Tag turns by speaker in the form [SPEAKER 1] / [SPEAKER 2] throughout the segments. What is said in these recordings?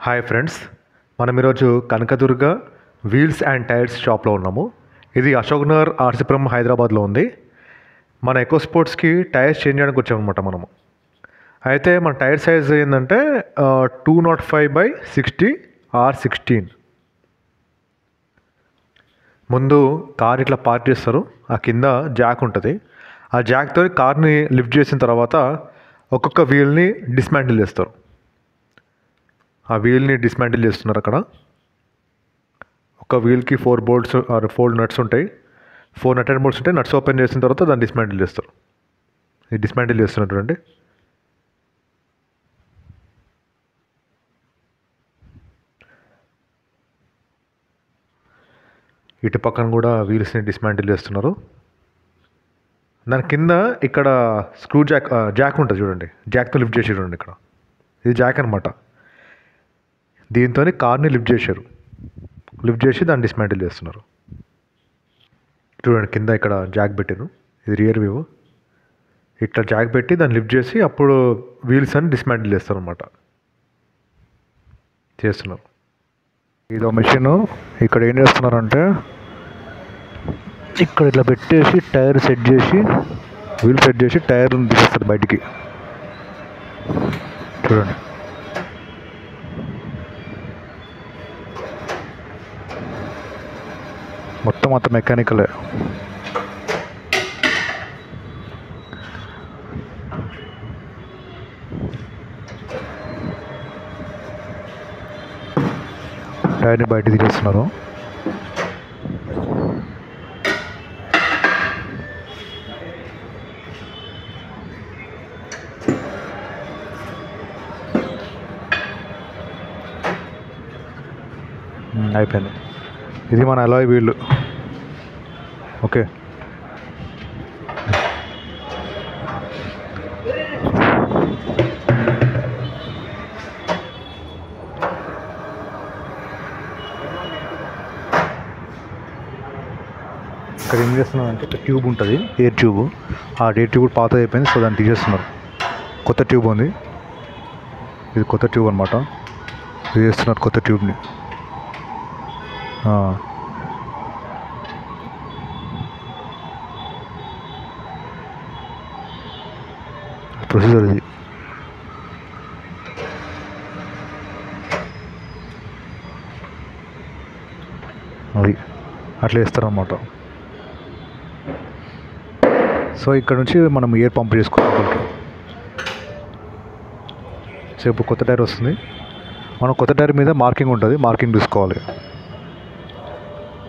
[SPEAKER 1] Hi friends, మనం ఈరోజు Kanakadurga wheels and tyres షాప్లో ఉన్నాము. ఇది అశోక్ నగర్ ఆర్సీపురం హైదరాబాద్లో ఉంది. మన ఎకో స్పోర్ట్స్కి టైర్స్ చేంజ్ చేయడానికి వచ్చామన్నమాట మనము. అయితే మన టైర్ సైజ్ ఏంటంటే 205/60 R16. ముందు కార్ ఇట్లా పార్క్ చేస్తారు, ఆ కింద జాక్ ఉంటుంది. ఆ జాక్తో కార్ని లిఫ్ట్ చేసిన తర్వాత ఒక్కొక్క వీల్ని డిస్మాంటిల్ చేస్తారు. ఆ వీల్ని డిస్మాంటిల్ చేస్తున్నారు. అక్కడ ఒక వీల్కి 4 బోల్ట్స్ ఆర్ 4 నట్స్ ఉంటాయి. 4 నట్ అండ్ బోల్ట్స్ ఉంటాయి. నట్స్ ఓపెన్ చేసిన తర్వాత దాన్ని డిస్మాంటిల్ చేస్తారు. ఇది డిస్మాంటిల్ చేస్తున్నారు చూడండి. ఇటు పక్కన కూడా వీల్స్ని డిస్మాంటిల్ చేస్తున్నారు. దాని కింద ఇక్కడ స్క్రూ జాక్ ఉంటుంది చూడండి. జాక్తో లిఫ్ట్ చేసి చూడండి. ఇక్కడ ఇది జాక్ అనమాట. దీంతో కార్ని లిఫ్ట్ చేశారు. లిఫ్ట్ చేసి దాన్ని డిస్మాంటిల్ చేస్తున్నారు. చూడండి కింద ఇక్కడ జాక్ పెట్టారు. ఇది రియర్ వ్యూ. ఇట్లా జాక్ పెట్టి దాన్ని లిఫ్ట్ చేసి అప్పుడు వీల్స్ అని డిస్మాంటిల్ చేస్తారు అనమాట. చేస్తున్నారు. ఇదో మెషిన్. ఇక్కడ ఏం చేస్తున్నారంటే ఇక్కడ ఇట్లా పెట్టేసి టైర్ సెట్ చేసి వీల్ సెట్ చేసి టైర్ని తీసేస్తారు బయటికి. చూడండి. మొత్తం అంత మెకానికలే. టైర్ని బయట తీసేస్తున్నారు. అయిపోయింది. ఇది మన అలాయ్ వీల్. ఓకే. ఇక్కడ ఏం చేస్తున్నారంటే ఒక ట్యూబ్ ఉంటుంది, ఎయిర్ ట్యూబ్. ఆ ఎయిర్ ట్యూబ్ పాత అయిపోయింది, సో దాన్ని తీసేస్తున్నారు. కొత్త ట్యూబ్ ఉంది. ఇది కొత్త ట్యూబ్ అనమాట. ఇది చేస్తున్నారు కొత్త ట్యూబ్ని. ప్రొసీజర్ ఇది. అది అట్లా వేస్తారన్నమాట. సో ఇక్కడ నుంచి మనం ఎయిర్ పంప్ చేసుకోవాలి. సో ఇప్పుడు కొత్త టైర్ వస్తుంది. మనం కొత్త టైర్ మీద మార్కింగ్ ఉంటుంది, మార్కింగ్ చూసుకోవాలి.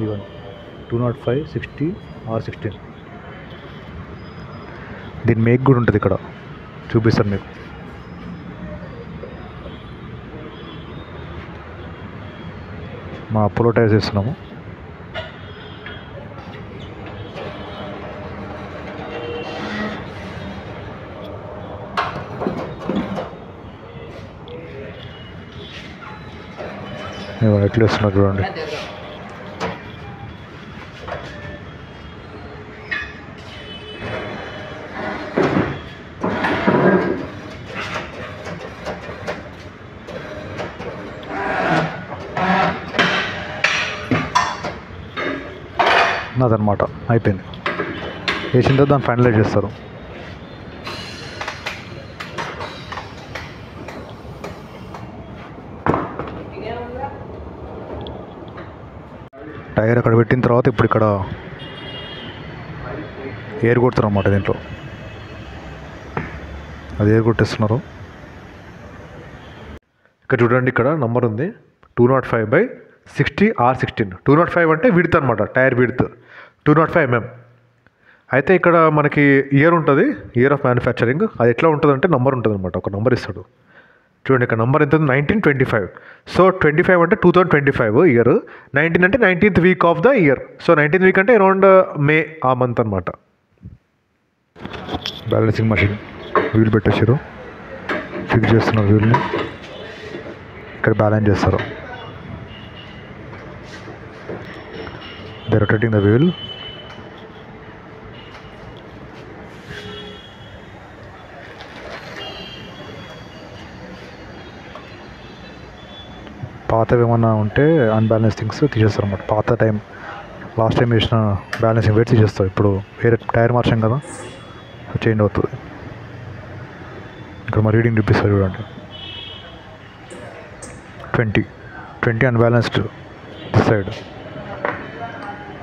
[SPEAKER 1] ఇవ్వండి 205/60 R16. దీని మేక్ కూడా ఉంటుంది, ఇక్కడ చూపిస్తాను మీకు. మా అపోలో టైర్స్ వేస్తున్నాము. ఎట్లా వేస్తున్నారు చూడండి. అదనమాట. అయిపోయింది. వేసిన తర్వాత దాన్ని ఫైనలైజ్ చేస్తారు. టైర్ అక్కడ పెట్టిన తర్వాత ఇప్పుడు ఇక్కడ ఎయిర్ కొడతారు అన్నమాట. దీంట్లో అది ఎయిర్ కొట్టేస్తున్నారు. ఇక్కడ చూడండి, ఇక్కడ నంబర్ ఉంది 205/60 R16. 205 అంటే విడ్త్ అనమాట, టైర్ విడ్త్ 205 mm. అయితే ఇక్కడ మనకి ఇయర్ ఉంటుంది, ఇయర్ ఆఫ్ మ్యానుఫ్యాక్చరింగ్. అది ఎట్లా ఉంటుంది అంటే నంబర్ ఉంటుంది అనమాట. ఒక నంబర్ ఇస్తాడు చూడండి. ఇక్కడ నంబర్ ఎంత ఉంది? 1925. సో 25 అంటే 2025 ఇయర్. 19 అంటే 19th week of the year. So 19th week అంటే అరౌండ్ మే, ఆ మంత్ అనమాట. బ్యాలెన్సింగ్ మషిన్ వీల్ పెట్టేసారు, ఫిక్స్ చేస్తున్నారు వీల్ని. ఇక్కడ బ్యాలెన్స్ చేస్తారు. They rotating the wheel. పాతవి ఏమన్నా ఉంటే అన్బ్యాలెన్స్ థింగ్స్ తీసేస్తారు అన్నమాట. పాత టైం లాస్ట్ టైం వేసిన బ్యాలెన్సింగ్ వెయిట్ తీసేస్తారు. ఇప్పుడు వేరే టైర్ మార్చాం కదా, చేంజ్ అవుతుంది. ఇక్కడ మా రీడింగ్ చూపిస్తారు చూడండి, 20 అన్బ్యాలెన్స్డ్ దిస్ సైడ్.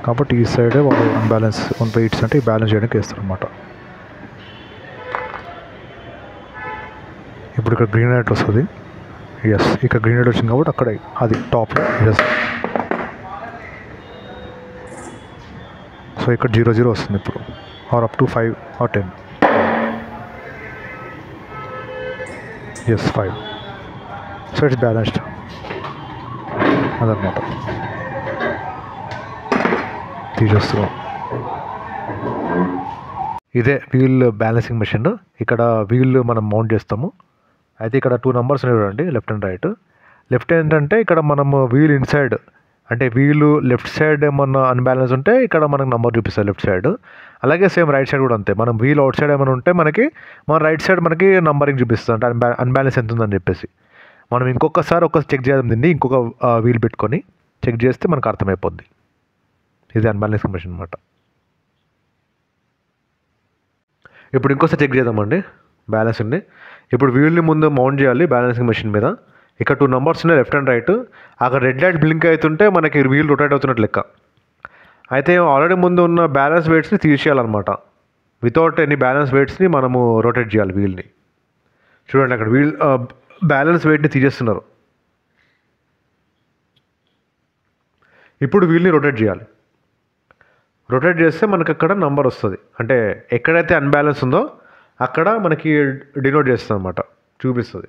[SPEAKER 1] కాబట్టి ఈ సైడే వాళ్ళు అన్బ్యాలెన్స్ 1/8 అంటే ఈ బ్యాలెన్స్ చేయడానికి వేస్తారు అనమాట. ఇప్పుడు ఇక్కడ గ్రీన్ లైట్ వస్తుంది. ఎస్, ఇక్కడ గ్రీన్ లైట్ వచ్చింది కాబట్టి అక్కడ అది టాప్లో ఎస్. సో ఇక్కడ 0 వస్తుంది ఇప్పుడు, or up to 5 or 10. Yes 5. So it's balanced అదనమాట. తీసేస్తున్నాం. ఇదే వీల్ బ్యాలెన్సింగ్ మెషిన్. ఇక్కడ వీల్ మనం మౌంట్ చేస్తాము. అయితే ఇక్కడ 2 numbers ఉన్నాయి చూడండి, లెఫ్ట్ అండ్ రైట్. లెఫ్ట్ ఏంటంటే ఇక్కడ మనము వీల్ ఇన్సైడ్, అంటే వీలు లెఫ్ట్ సైడ్ ఏమన్నా అన్బ్యాలెన్స్ ఉంటే ఇక్కడ మనకు నెంబర్ చూపిస్తుంది లెఫ్ట్ సైడ్. అలాగే సేమ్ రైట్ సైడ్ కూడా అంతే. మనం వీల్ అవుట్ సైడ్ ఏమైనా ఉంటే మనకి మన రైట్ సైడ్ మనకి నంబరింగ్ చూపిస్తుంది, అంటే అన్బ్యాలెన్స్ ఎంత ఉందని చెప్పేసి. మనం ఇంకొకసారి చెక్ చేద్దాం దీన్ని, ఇంకొక వీల్ పెట్టుకొని చెక్ చేస్తే మనకు అర్థమైపోద్ది. ఇది అన్బ్యాలెన్సింగ్ మెషిన్ అనమాట. ఇప్పుడు ఇంకోసారి చెక్ చేద్దామండి బ్యాలెన్సింగ్ని. ఇప్పుడు వీల్ని ముందు మౌంట్ చేయాలి బ్యాలెన్సింగ్ మెషిన్ మీద. ఇక్కడ 2 numbers ఉన్నాయి, లెఫ్ట్ అండ్ రైట్. అక్కడ రెడ్ లైట్ బ్లింక్ అవుతుంటే మనకి వీల్ రొటేట్ అవుతున్నట్టు లెక్క. అయితే ఆల్రెడీ ముందు ఉన్న బ్యాలెన్స్ వెయిట్స్ని తీసేయాలన్నమాట. వితౌట్ ఎనీ బ్యాలెన్స్ వెయిట్స్ని మనము రొటేట్ చేయాలి వీల్ని. చూడండి అక్కడ వీల్ బ్యాలెన్స్ వెయిట్ని తీసేస్తున్నారు. ఇప్పుడు వీల్ని రొటేట్ చేయాలి. రొటేట్ చేస్తే మనకి అక్కడ నంబర్ వస్తుంది, అంటే ఎక్కడైతే అన్బ్యాలెన్స్ ఉందో అక్కడ మనకి డినోట్ చేస్తుంది అనమాట, చూపిస్తుంది.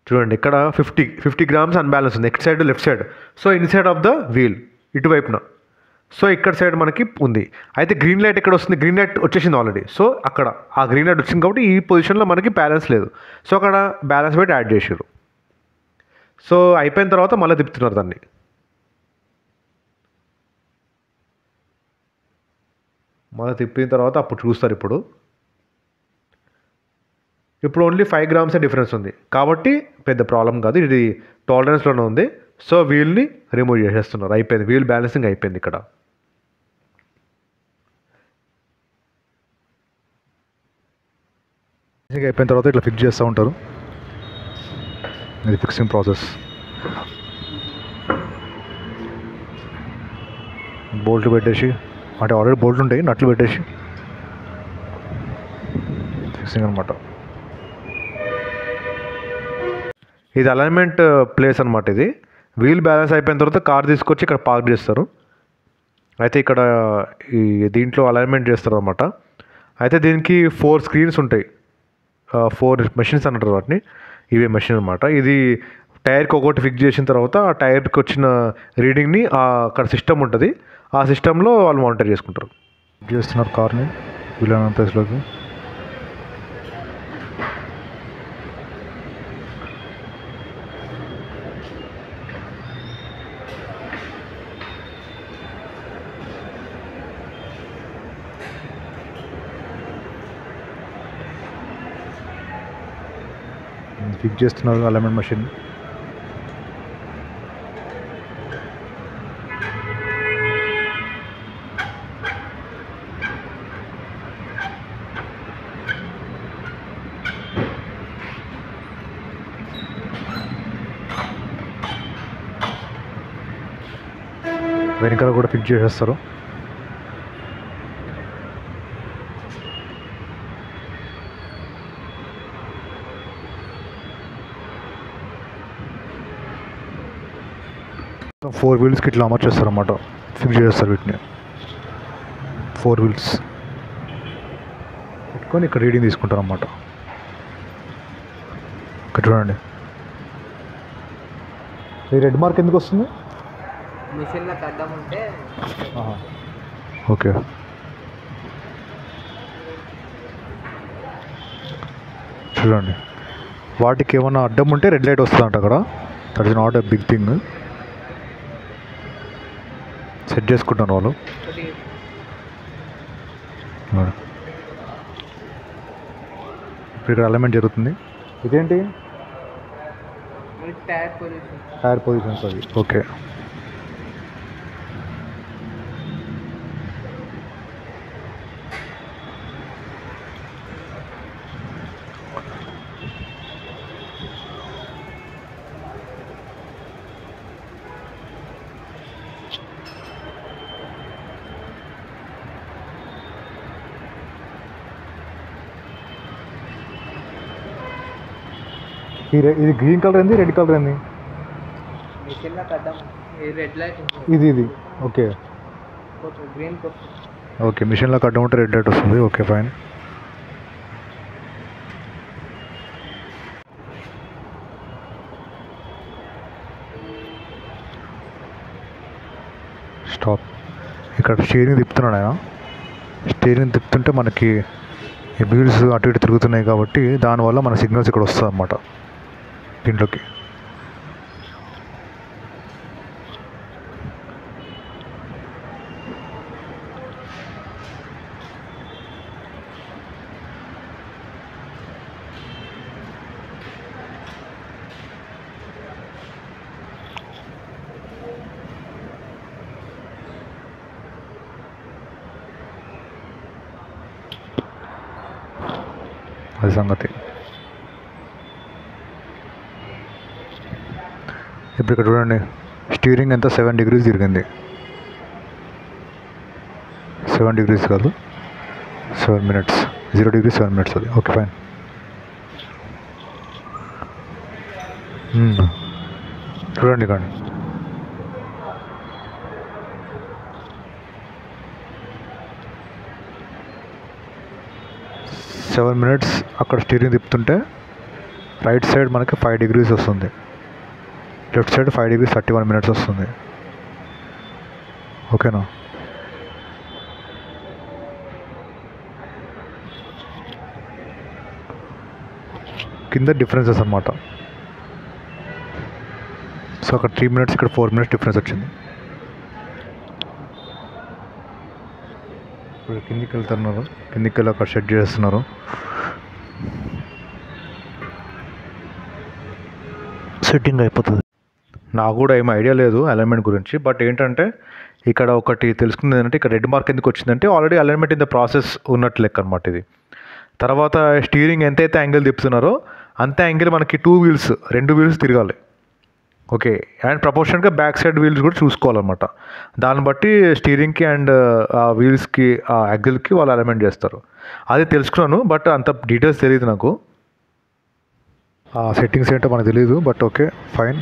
[SPEAKER 1] చూడండి ఇక్కడ 50 grams అన్బ్యాలెన్స్ ఉంది, ఎక్ట్ side left side. So inside of the wheel ఇటువైపున. సో ఇక్కడ సైడ్ మనకి ఉంది. అయితే గ్రీన్ లైట్ ఎక్కడ వస్తుంది, గ్రీన్ లైట్ వచ్చేసింది ఆల్రెడీ. సో అక్కడ ఆ గ్రీన్ లైట్ వచ్చింది కాబట్టి ఈ పొజిషన్లో మనకి బ్యాలెన్స్ లేదు. సో అక్కడ బ్యాలెన్స్ వెయిట్ యాడ్ చేసారు. సో అయిపోయిన తర్వాత మళ్ళీ తిప్పుతున్నారు దాన్ని. మళ్ళీ తిప్పిన తర్వాత అప్పుడు చూస్తారు. ఇప్పుడు ఓన్లీ 5 grams డిఫరెన్స్ ఉంది కాబట్టి పెద్ద ప్రాబ్లం కాదు, ఇది టాలరెన్స్లోనే ఉంది. సో వీల్ని రిమూవ్ చేసేస్తున్నారు, అయిపోయింది. వీల్ బ్యాలెన్సింగ్ అయిపోయింది. ఇక్కడ అయిపోయిన తర్వాత ఇట్లా ఫిక్స్ చేస్తూ ఉంటారు. ఇది ఫిక్సింగ్ ప్రాసెస్. బోల్ట్ పెట్టేసి, అంటే ఆల్రెడీ బోల్ట్ ఉంటాయి, నట్లు పెట్టేసి ఫిక్సింగ్ అనమాట. ఇది అలైన్మెంట్ ప్లేస్ అనమాట. ఇది వీల్ బ్యాలెన్స్ అయిపోయిన తర్వాత కార్ తీసుకొచ్చి ఇక్కడ పార్క్ చేస్తారు. అయితే ఇక్కడ ఈ దీంట్లో అలైన్మెంట్ చేస్తారు అనమాట. అయితే దీనికి 4 screens ఉంటాయి, 4 machines అంటారు వాటిని. ఇవే మెషిన్ అనమాట. ఇది టైర్కి ఒకటి ఫిక్స్ చేసిన తర్వాత ఆ టైర్కి వచ్చిన రీడింగ్ని అక్కడ సిస్టమ్ ఉంటుంది, ఆ సిస్టంలో వాళ్ళు మానిటర్ చేసుకుంటారు. చేస్తున్నారు కార్ని వీల్ ప్లేస్లోకి. ఫిక్స్ చేస్తున్నారు అలైన్మెంట్ మెషిన్. వెనకాల కూడా ఫిక్స్ చేసేస్తారు. ఫోర్ వీల్స్కి ఇట్లా అమర్చేస్తారు అన్నమాట, ఫిక్స్ చేస్తారు వీటిని. 4 wheels పెట్టుకొని ఇక్కడ రీడింగ్ తీసుకుంటారు అన్నమాట. ఇక్కడ చూడండి, ఈ రెడ్ మార్క్ ఎందుకు వస్తుంది? ఓకే, చూడండి వాటికి ఏమన్నా అడ్డం ఉంటే రెడ్ లైట్ వస్తుందంట అక్కడ. That is not a big thing. Set చేసుకుంటాను వాళ్ళు. ఇప్పుడు ఇక్కడ అలైన్మెంట్ జరుగుతుంది. ఇదేంటి టైర్ పొజిషన్స్ అవి ఓకే. ఇది గ్రీన్ కలర్ ఏంది, రెడ్ కలర్ ఏంది? ఇది ఓకే ఓకే. మిషన్లో కట్టడం ఉంటే రెడ్ లైట్ వస్తుంది. Okay fine. స్టాప్. ఇక్కడ స్టీరింగ్ తిప్పుతున్నాడు ఆయన. స్టీరింగ్ తిప్పుతుంటే మనకి ఈ వీల్స్ అటు ఇటు తిరుగుతున్నాయి కాబట్టి దానివల్ల మన సిగ్నల్స్ ఇక్కడ వస్తుంది అన్నమాట దీంట్లోకి. అది సంగతి. ఇప్పుడు ఇక్కడ చూడండి, స్టీరింగ్ ఎంత 7 degrees తిరిగింది. 7 degrees కాదు, 7 minutes. 0 degrees 7 minutes అది. Okay fine. చూడండి కానీ 7 minutes అక్కడ స్టీరింగ్ తిప్పుతుంటే రైట్ సైడ్ మనకి 5 degrees వస్తుంది, లెఫ్ట్ సైడ్ 5 degrees 31 minutes వస్తుంది. ఓకేనా? కింద డిఫరెన్సెస్ అన్నమాట. సో అక్కడ 3 minutes, ఇక్కడ 4 minutes డిఫరెన్స్ వచ్చింది. ఇప్పుడు కిందికి వెళ్తున్నారు, కిందికి వెళ్ళి అక్కడ సెట్ చేస్తున్నారు. సెట్టింగ్ అయిపోతుంది. నాకు కూడా ఏం ఐడియా లేదు అలైన్మెంట్ గురించి. బట్ ఏంటంటే ఇక్కడ ఒకటి తెలుసుకుంది ఏంటంటే, ఇక్కడ రెడ్ మార్క్ ఎందుకు వచ్చిందంటే already alignment in the process ఉన్నట్టు లెక్క అనమాట ఇది. తర్వాత స్టీరింగ్ ఎంతైతే యాంగిల్ తిప్పుతున్నారో అంతే యాంగిల్ మనకి 2 wheels, 2 wheels తిరగాలి. ఓకే. అండ్ ప్రపోర్షన్గా బ్యాక్ సైడ్ వీల్స్ కూడా చూసుకోవాలన్నమాట. దాన్ని బట్టి స్టీరింగ్కి అండ్ ఆ వీల్స్కి, ఆ యాక్సిల్కి వాళ్ళు అలైన్మెంట్ చేస్తారు. అది తెలుసుకున్నాను, బట్ అంత డీటెయిల్స్ తెలియదు నాకు. ఆ సెట్టింగ్స్ ఏంటో మనకు తెలియదు. బట్ ఓకే ఫైన్,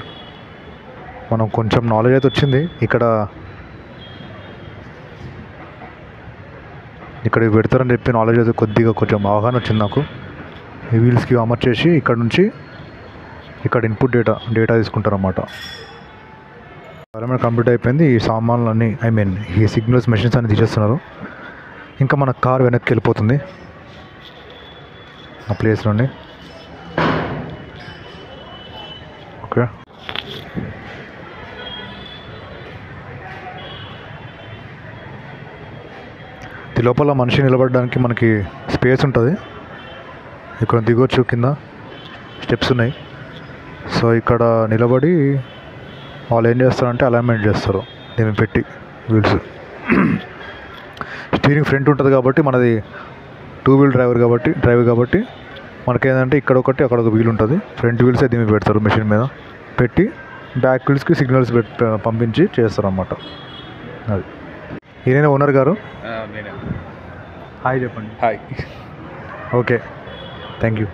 [SPEAKER 1] మనం కొంచెం నాలెడ్జ్ అయితే వచ్చింది. ఇక్కడ పెడతారని చెప్పి నాలెడ్జ్ అయితే కొద్దిగా కొంచెం అవగాహన వచ్చింది నాకు. ఈ వీల్స్కి అమర్చేసి ఇక్కడ నుంచి ఇక్కడ ఇన్పుట్ డేటా తీసుకుంటారు అన్నమాట. అలైన్మెంట్ కంప్లీట్ అయిపోయింది. ఈ సామాన్లన్నీ, ఈ సిగ్నల్స్, మెషిన్స్ అన్ని తీసేస్తున్నారు. ఇంకా మన కార్ వెనక్కి వెళ్ళిపోతుంది ఆ ప్లేస్లోని. ఓకే. లోపల మనిషి నిలబడడానికి మనకి స్పేస్ ఉంటుంది. ఇక్కడ దిగొచ్చు, కింద స్టెప్స్ ఉన్నాయి. సో ఇక్కడ నిలబడి వాళ్ళు ఏం చేస్తారంటే అలైన్మెంట్ చేస్తారు దీన్ని పెట్టి వీల్స్. స్టీరింగ్ ఫ్రంట్ ఉంటుంది కాబట్టి మనది 2 wheel డ్రైవ్ కాబట్టి మనకేంటంటే ఇక్కడ ఒకటి, అక్కడ ఒక వీల్ ఉంటుంది. ఫ్రంట్ వీల్సే దీన్ని పెడతారు మెషిన్ మీద పెట్టి, బ్యాక్ వీల్స్కి సిగ్నల్స్ పంపించి చేస్తారు అన్నమాట. అది ఈయన ఓనర్ గారు. హాయ్ చెప్పండి.
[SPEAKER 2] హాయ్.
[SPEAKER 1] Okay, thank you.